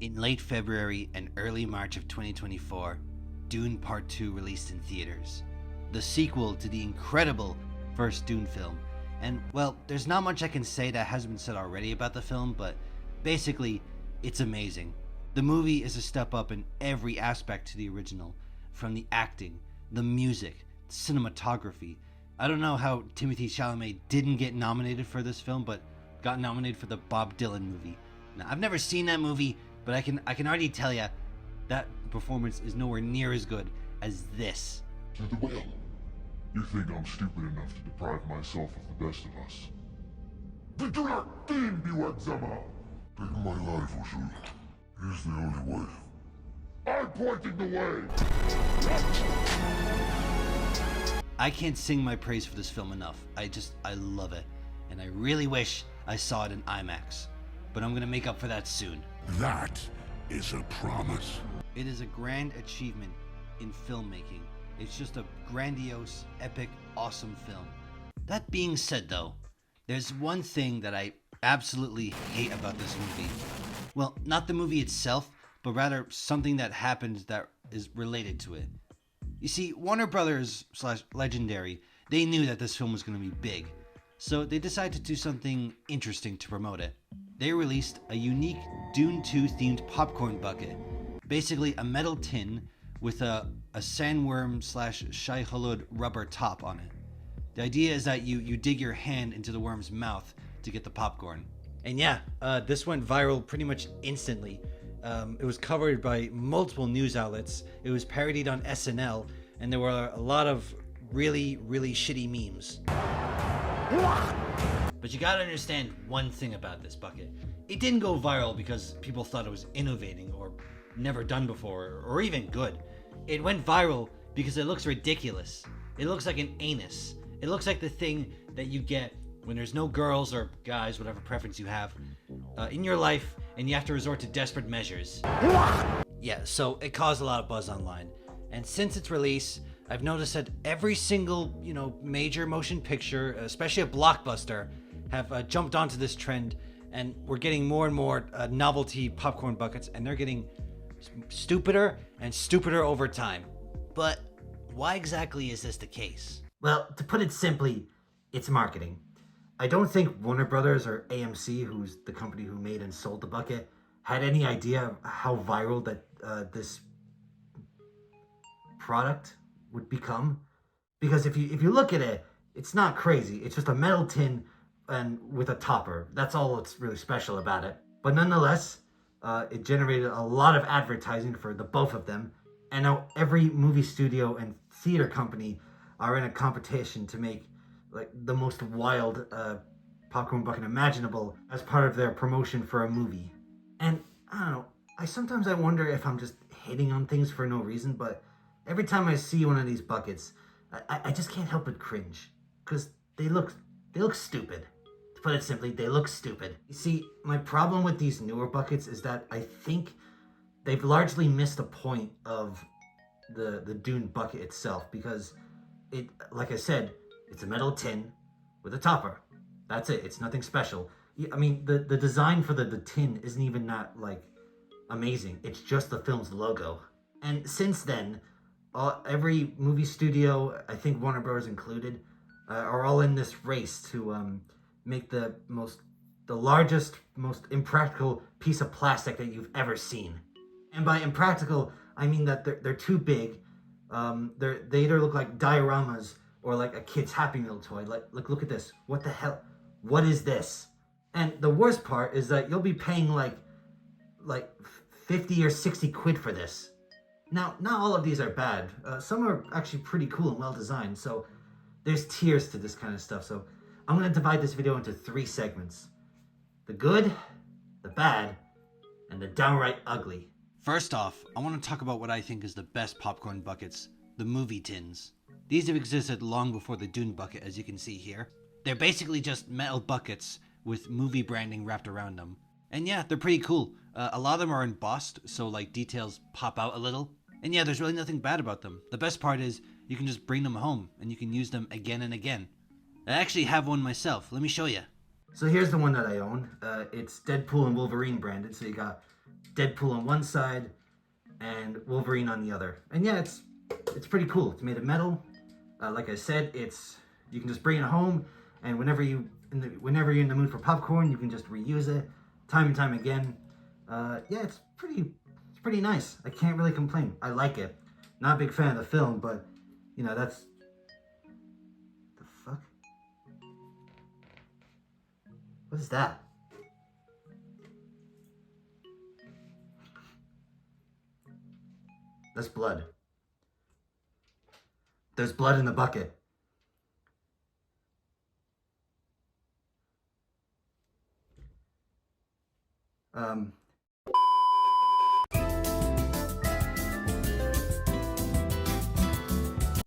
In late February and early March of 2024, Dune Part 2 released in theaters. The sequel to the incredible first Dune film. And, well, there's not much I can say that hasn't been said already about the film, but basically, it's amazing. The movie is a step up in every aspect to the original, from the acting, the music, cinematography. I don't know how Timothée Chalamet didn't get nominated for this film, but got nominated for the Bob Dylan movie. Now, I've never seen that movie, but I can already tell you that performance is nowhere near as good as this. To the whale. You think I'm stupid enough to deprive myself of the best of us? Did you not deem you exama? Take my life, Usul. Here's the only way. I'm pointing the way! I can't sing my praise for this film enough. I love it. And I really wish I saw it in IMAX. But I'm gonna make up for that soon. That is a promise. It is a grand achievement in filmmaking. It's just a grandiose, epic, awesome film. That being said though, there's one thing that I absolutely hate about this movie. Well, not the movie itself, but rather something that happened that is related to it. You see, Warner Brothers / Legendary, they knew that this film was going to be big, so they decided to do something interesting to promote it. They released a unique Dune 2 themed popcorn bucket, basically a metal tin with a sandworm / shai hulud rubber top on it. The idea is that you dig your hand into the worm's mouth to get the popcorn. And yeah, this went viral pretty much instantly. It was covered by multiple news outlets, it was parodied on SNL, and there were a lot of really shitty memes. But you gotta understand one thing about this bucket. It didn't go viral because people thought it was innovating or never done before or even good. It went viral because it looks ridiculous. It looks like an anus. It looks like the thing that you get when there's no girls or guys, whatever preference you have, in your life and you have to resort to desperate measures. Yeah, so it caused a lot of buzz online. And since its release, I've noticed that every single, major motion picture, especially a blockbuster, have jumped onto this trend, and we're getting more and more novelty popcorn buckets, and they're getting stupider and stupider over time. But why exactly is this the case? Well, to put it simply, it's marketing. I don't think Warner Brothers or AMC, who's the company who made and sold the bucket, had any idea how viral that this product would become. Because if you look at it, it's not crazy. It's just a metal tin and with a topper. That's all that's really special about it. But nonetheless, it generated a lot of advertising for the both of them. And now every movie studio and theater company are in a competition to make like the most wild popcorn bucket imaginable as part of their promotion for a movie. And I don't know, sometimes I wonder if I'm just hating on things for no reason, but every time I see one of these buckets, I just can't help but cringe, because they look stupid. To put it simply, they look stupid. You see, my problem with these newer buckets is that I think they've largely missed the point of the Dune bucket itself, because it, like I said, it's a metal tin with a topper. That's it. It's nothing special. I mean, the design for the tin isn't even that, amazing. It's just the film's logo. And since then, every movie studio, I think Warner Bros. Included, are all in this race to make the largest, most impractical piece of plastic that you've ever seen. And by impractical, I mean that they're too big. They either look like dioramas or like a kid's Happy Meal toy. Like, look at this. What the hell? What is this? And the worst part is that you'll be paying like 50 or 60 quid for this. Now, not all of these are bad. Some are actually pretty cool and well designed. So there's tiers to this kind of stuff. So I'm going to divide this video into 3 segments: the good, the bad, and the downright ugly. First off, I want to talk about what I think is the best popcorn buckets, the movie tins. These have existed long before the Dune bucket, as you can see here. They're basically just metal buckets with movie branding wrapped around them. And yeah, they're pretty cool. A lot of them are embossed, so details pop out a little. And yeah, there's really nothing bad about them. The best part is you can just bring them home and you can use them again and again. I actually have one myself. Let me show you. So here's the one that I own. It's Deadpool and Wolverine branded, so you got Deadpool on one side and Wolverine on the other. And yeah, it's pretty cool. It's made of metal. Like I said, you can just bring it home, and whenever you're in the mood for popcorn, you can just reuse it time and time again. Yeah, it's pretty nice. I can't really complain. I like it. Not a big fan of the film, but you know, that's the fuck. What is that? That's blood. There's blood in the bucket.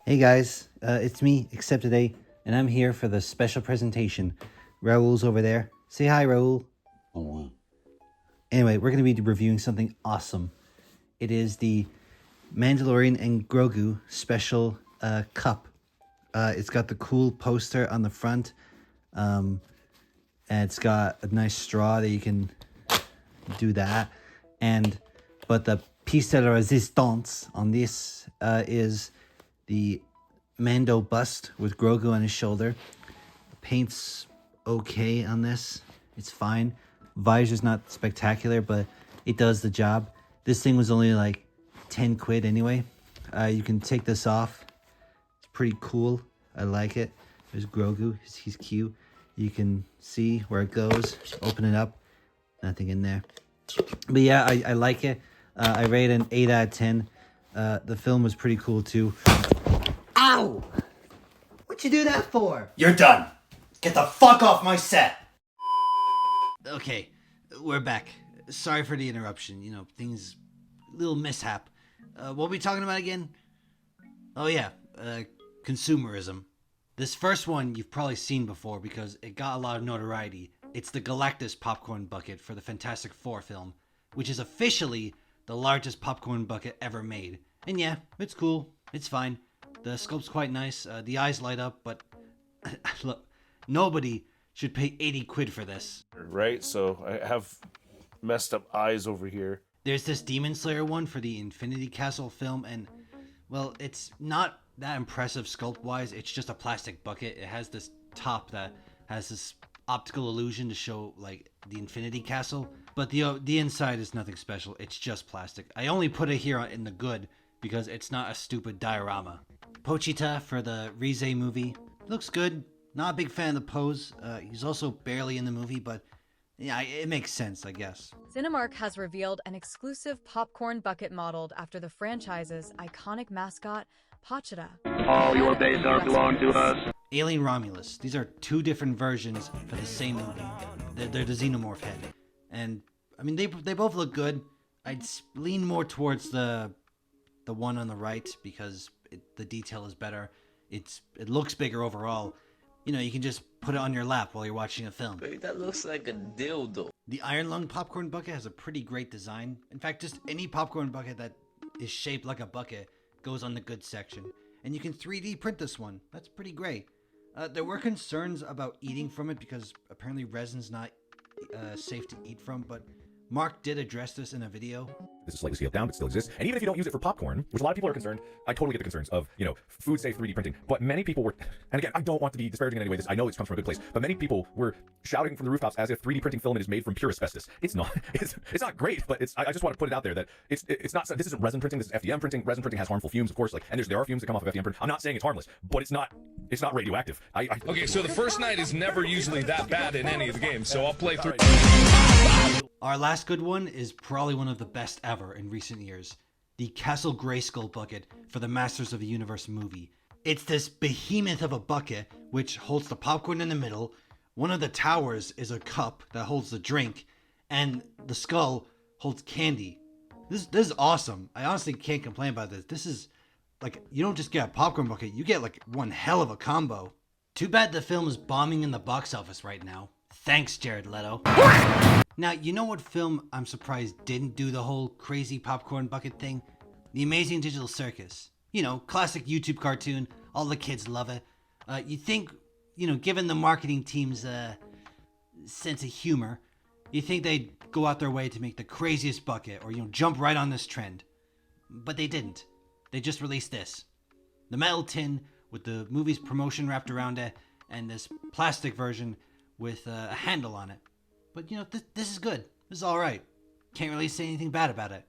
Hey guys, it's me, Except Today, and I'm here for the special presentation. Raul's over there. Say hi, Raul. Oh, wow. Anyway, we're going to be reviewing something awesome. It is the Mandalorian and Grogu special cup. It's got the cool poster on the front, and it's got a nice straw that you can do that. But the piece de la resistance on this is the Mando bust with Grogu on his shoulder. The paint's okay on this. It's fine. Visor's not spectacular, but it does the job. This thing was only like 10 quid anyway. You can take this off. It's pretty cool. I like it. There's Grogu. He's cute. You can see where it goes. Open it up. Nothing in there. But yeah, I like it. I rate an 8 out of 10. The film was pretty cool too. Ow! What'd you do that for? You're done. Get the fuck off my set. Okay, we're back. Sorry for the interruption. You know, things, little mishap. What were we talking about again? Oh yeah, consumerism. This first one you've probably seen before because it got a lot of notoriety. It's the Galactus popcorn bucket for the Fantastic Four film, which is officially the largest popcorn bucket ever made. And yeah, it's cool. It's fine. The sculpt's quite nice. The eyes light up, but look, nobody should pay 80 quid for this. Right? So I have messed up eyes over here. There's this Demon Slayer one for the Infinity Castle film, and, well, it's not that impressive sculpt-wise. It's just a plastic bucket. It has this top that has this optical illusion to show, like, the Infinity Castle. But the inside is nothing special. It's just plastic. I only put it here in the good because it's not a stupid diorama. Pochita for the Rize movie. Looks good. Not a big fan of the pose. He's also barely in the movie, but yeah, it makes sense, I guess. Cinemark has revealed an exclusive popcorn bucket modeled after the franchise's iconic mascot, Pochita. All your days are belong to us. Alien Romulus. These are two different versions for the same movie. They're the xenomorph head. And, I mean, they both look good. I'd lean more towards the one on the right because the detail is better. It looks bigger overall. You know, you can just put it on your lap while you're watching a film. Wait, that looks like a dildo. The Iron Lung popcorn bucket has a pretty great design. In fact, just any popcorn bucket that is shaped like a bucket goes on the good section. And you can 3D print this one. That's pretty great. There were concerns about eating from it because apparently resin's not safe to eat from, but Mark did address this in a video. This is slightly scaled down, but still exists. And even if you don't use it for popcorn, which a lot of people are concerned, I totally get the concerns of, you know, food safe 3D printing. But many people were, and again, I don't want to be disparaging in any way. I know it comes from a good place, but many people were shouting from the rooftops as if 3D printing filament is made from pure asbestos. It's not. It's not great, but I just want to put it out there that it's not. This isn't resin printing. This is FDM printing. Resin printing has harmful fumes, of course. Like, and there are fumes that come off of FDM print. I'm not saying it's harmless, but it's not radioactive. Okay, so the first night is never usually that bad in any of the games, so I'll play through. Our last good one is probably one of the best ever in recent years. The Castle Grayskull bucket for the Masters of the Universe movie. It's this behemoth of a bucket which holds the popcorn in the middle. One of the towers is a cup that holds the drink, and the skull holds candy. This is awesome. I honestly can't complain about this. This is like, you don't just get a popcorn bucket, you get like one hell of a combo. Too bad the film is bombing in the box office right now. Thanks, Jared Leto. Now, you know what film I'm surprised didn't do the whole crazy popcorn bucket thing? The Amazing Digital Circus. You know, classic YouTube cartoon. All the kids love it. You'd think, you know, given the marketing team's sense of humor, you think they'd go out their way to make the craziest bucket or, jump right on this trend. But they didn't. They just released this. The metal tin with the movie's promotion wrapped around it, and this plastic version with a handle on it. But, this is good. This is alright. Can't really say anything bad about it.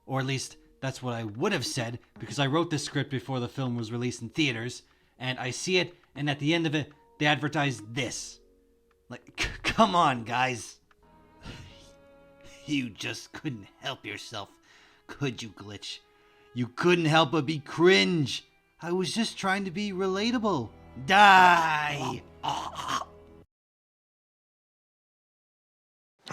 Or at least, that's what I would have said, because I wrote this script before the film was released in theaters, and I see it, and at the end of it, they advertise this. Like, come on, guys. You just couldn't help yourself, could you, Glitch? You couldn't help but be cringe. I was just trying to be relatable. Die! I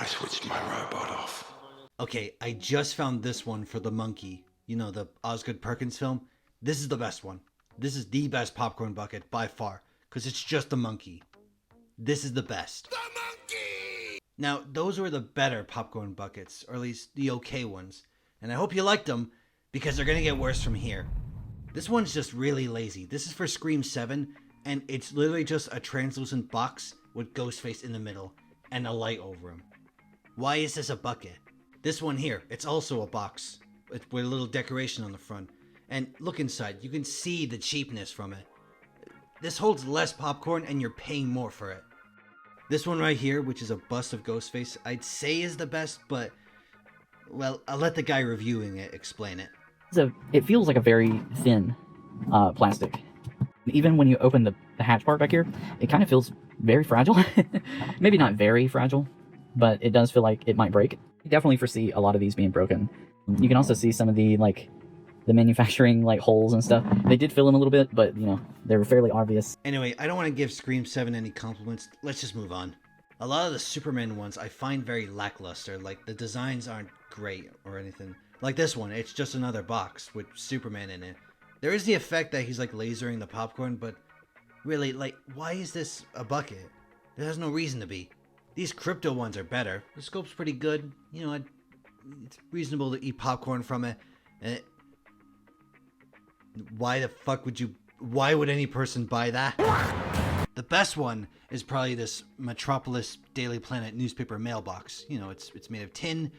switched my robot off. Okay, I just found this one for the monkey. The Osgood Perkins film. This is the best one. This is the best popcorn bucket by far, because it's just a monkey. This is the best. The monkey! Now, those were the better popcorn buckets, or at least the okay ones. And I hope you liked them, because they're gonna get worse from here. This one's just really lazy. This is for Scream 7, and it's literally just a translucent box with Ghostface in the middle, and a light over him. Why is this a bucket? This one here, it's also a box, with a little decoration on the front. And look inside, you can see the cheapness from it. This holds less popcorn and you're paying more for it. This one right here, which is a bust of Ghostface, I'd say is the best, but, well, I'll let the guy reviewing it explain it. So it feels like a very thin plastic. Even when you open the hatch part back here, it kind of feels very fragile. Maybe not very fragile, but it does feel like it might break. You definitely foresee a lot of these being broken. You can also see some of the manufacturing holes and stuff. They did fill in a little bit, but they were fairly obvious. Anyway, I don't want to give Scream 7 any compliments. Let's just move on. A lot of the Superman ones I find very lackluster. The designs aren't great or anything. Like this one, it's just another box with Superman in it. There is the effect that he's lasering the popcorn, but really, why is this a bucket? There has no reason to be. These crypto ones are better. The scope's pretty good. It's reasonable to eat popcorn from it. Why would any person buy that? The best one is probably this Metropolis Daily Planet newspaper mailbox. It's made of tin.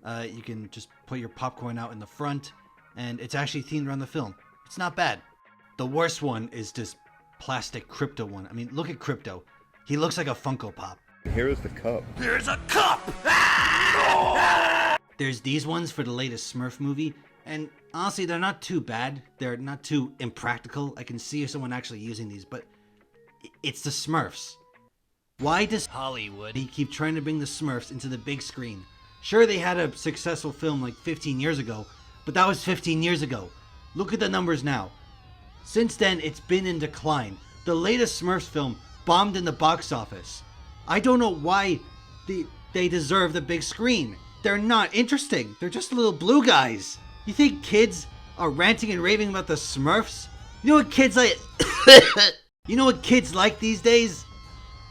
You can just put your popcorn out in the front, and it's actually themed around the film. It's not bad. The worst one is this plastic Crypto one. I mean, look at Crypto. He looks like a Funko Pop. Here is the cup. There's a cup! There's these ones for the latest Smurf movie, and honestly, they're not too bad. They're not too impractical. I can see someone actually using these, but it's the Smurfs. Why does Hollywood keep trying to bring the Smurfs into the big screen? Sure, they had a successful film 15 years ago, but that was 15 years ago. Look at the numbers now. Since then, it's been in decline. The latest Smurfs film bombed in the box office. I don't know why they deserve the big screen. They're not interesting. They're just little blue guys. You think kids are ranting and raving about the Smurfs? You know what kids like? You know what kids like these days?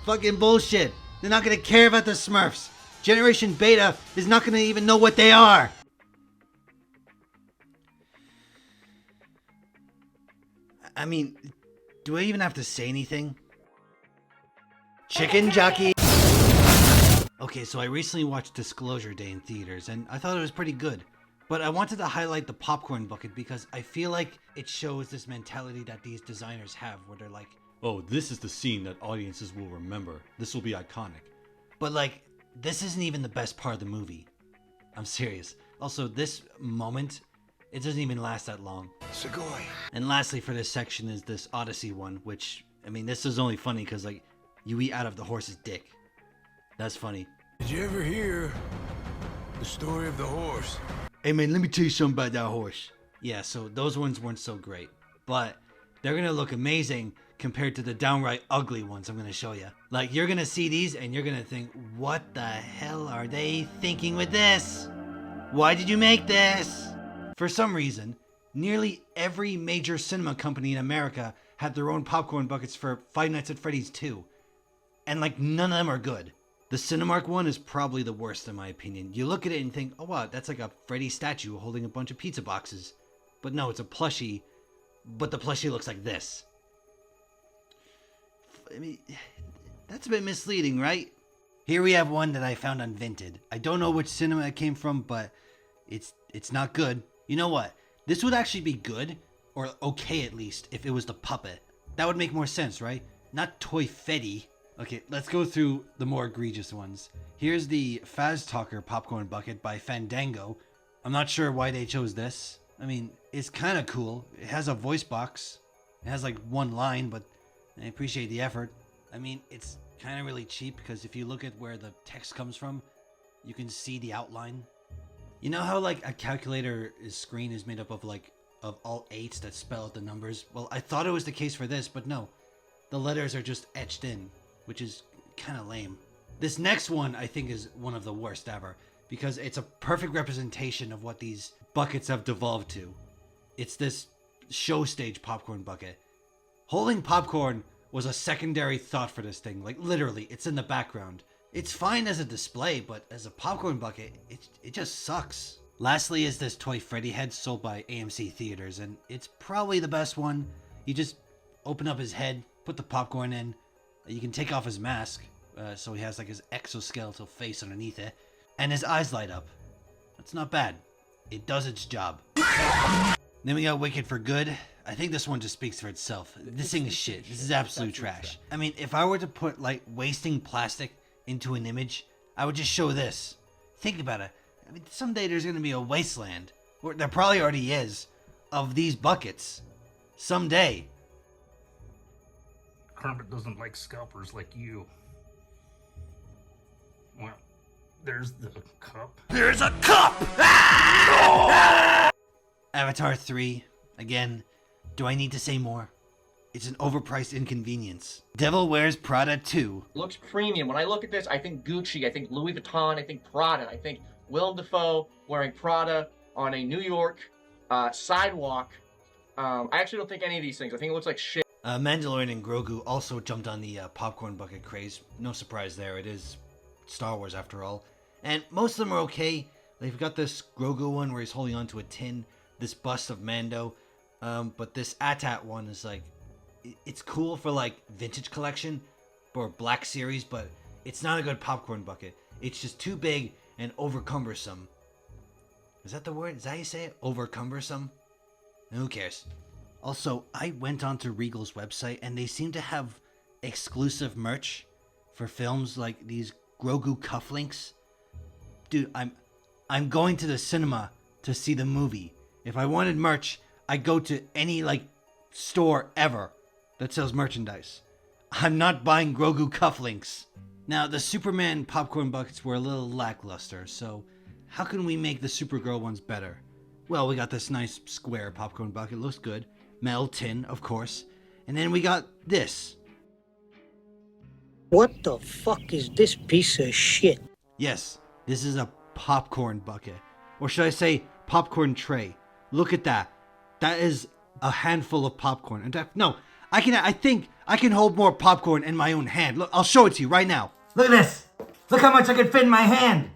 Fucking bullshit. They're not gonna care about the Smurfs. Generation Beta is not gonna even know what they are. I mean, do I even have to say anything? Chicken jockey. Okay, so I recently watched Disclosure Day in theaters, and I thought it was pretty good. But I wanted to highlight the popcorn bucket because I feel like it shows this mentality that these designers have, where they're like, oh, this is the scene that audiences will remember. This will be iconic. But this isn't even the best part of the movie. I'm serious. Also, this moment, it doesn't even last that long. Segoy. And lastly for this section is this Odyssey one, which, I mean, this is only funny because, you eat out of the horse's dick. That's funny. Did you ever hear the story of the horse? Hey man, let me tell you something about that horse. Yeah, so those ones weren't so great. But they're gonna look amazing compared to the downright ugly ones I'm gonna show you. You're gonna see these and you're gonna think, what the hell are they thinking with this? Why did you make this? For some reason, nearly every major cinema company in America had their own popcorn buckets for Five Nights at Freddy's 2. And none of them are good. The Cinemark one is probably the worst in my opinion. You look at it and think, oh wow, that's like a Freddy statue holding a bunch of pizza boxes. But no, it's a plushie, but the plushie looks like this. I mean, that's a bit misleading, right? Here we have one that I found on Vinted. I don't know which cinema it came from, but it's not good. You know what? This would actually be good, or okay at least, if it was the puppet. That would make more sense, right? Not Toy Fetty. Okay, let's go through the more egregious ones. Here's the Faz Talker popcorn bucket by Fandango. I'm not sure why they chose this. I mean, it's kind of cool. It has a voice box. It has like one line, but I appreciate the effort. I mean, it's kind of really cheap because if you look at where the text comes from, you can see the outline. You know how like a calculator screen is made up of all 8s that spell out the numbers? Well, I thought it was the case for this, but no. The letters are just etched in, which is kind of lame. This next one I think is one of the worst ever because it's a perfect representation of what these buckets have devolved to. It's this show stage popcorn bucket. Holding popcorn was a secondary thought for this thing. Like literally, it's in the background. It's fine as a display, but as a popcorn bucket, it just sucks. Lastly is this Toy Freddy head sold by AMC Theaters, and it's probably the best one. You just open up his head, put the popcorn in. You can take off his mask, so he has like his exoskeletal face underneath it, and his eyes light up. That's not bad. It does its job. Then we got Wicked for Good. I think this one just speaks for itself. This thing is shit. This is absolute trash. I mean, if I were to put like wasting plastic into an image, I would just show this. Think about it. I mean, someday there's going to be a wasteland, or there probably already is, of these buckets. Someday. Kermit doesn't like scalpers like you. Well, there's the cup. There's a cup! Ah! Avatar 3. Again, do I need to say more? It's an overpriced inconvenience. Devil Wears Prada 2. Looks premium. When I look at this, I think Gucci, I think Louis Vuitton, I think Prada. I think Willem Dafoe wearing Prada on a New York sidewalk. I actually don't think any of these things. I think it looks like shit. Mandalorian and Grogu also jumped on the popcorn bucket craze. No surprise there. It is Star Wars after all. And most of them are okay. They've got this Grogu one where he's holding onto a tin. This bust of Mando. But this AT-AT one is like, it's cool for like vintage collection or Black Series, but it's not a good popcorn bucket. It's just too big and over cumbersome. Is that the word? Is that how you say it? Over cumbersome? Who cares? Also, I went onto Regal's website and they seem to have exclusive merch for films like these Grogu cufflinks. Dude, I'm going to the cinema to see the movie. If I wanted merch, I'd go to any like store ever that sells merchandise. I'm not buying Grogu cufflinks. Now, the Superman popcorn buckets were a little lackluster, so how can we make the Supergirl ones better? Well, we got this nice square popcorn bucket, looks good. Metal tin, of course. And then we got this. What the fuck is this piece of shit? Yes, this is a popcorn bucket. Or should I say popcorn tray. Look at that. That is a handful of popcorn. In fact, no, I think I can hold more popcorn in my own hand. Look, I'll show it to you right now. Look at this. Look how much I can fit in my hand.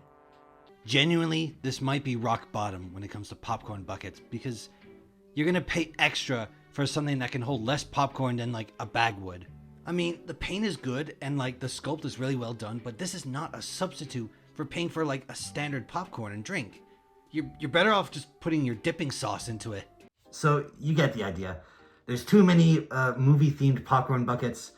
Genuinely, this might be rock bottom when it comes to popcorn buckets because you're gonna pay extra for something that can hold less popcorn than like a bag would. I mean, the paint is good and like the sculpt is really well done, but this is not a substitute for paying for like a standard popcorn and drink. You're better off just putting your dipping sauce into it. So you get the idea. There's too many movie-themed popcorn buckets,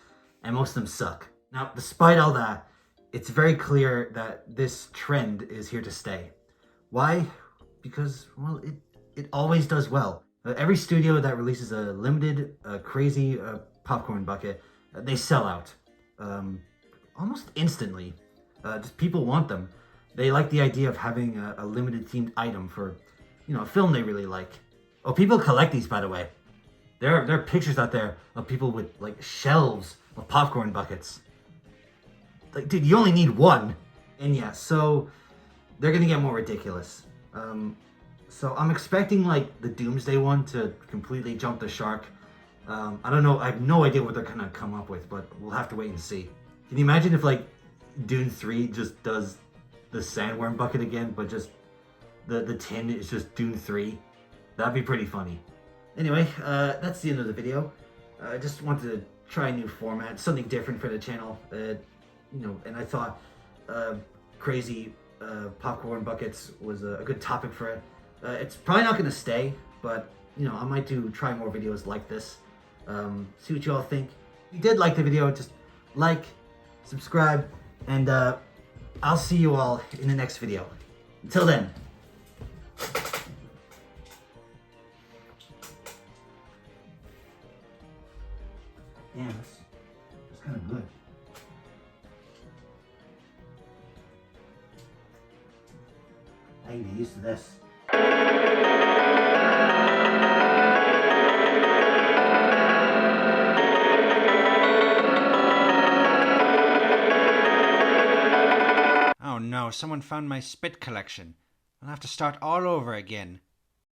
and most of them suck. Now, despite all that, it's very clear that this trend is here to stay. Why? Because, well, it always does well. Every studio that releases a limited, crazy popcorn bucket, they sell out almost instantly. Just people want them. They like the idea of having a limited themed item for, a film they really like. Oh, people collect these, by the way. There are pictures out there of people with like shelves of popcorn buckets. Like, dude, you only need one. And yeah, so they're gonna get more ridiculous. So I'm expecting like the Doomsday one to completely jump the shark. I don't know. I have no idea what they're gonna come up with, but we'll have to wait and see. Can you imagine if like Dune 3 just does the sandworm bucket again, but just the tin is just Dune 3? That'd be pretty funny. Anyway, that's the end of the video. I just wanted to try a new format, something different for the channel. And I thought crazy popcorn buckets was a good topic for it. It's probably not going to stay, but you know, I might try more videos like this. See what you all think. If you did like the video, just like, subscribe, and I'll see you all in the next video. Until then. Yeah, that's kind of good. I can get used to this. Oh no, someone found my spit collection. I'll have to start all over again.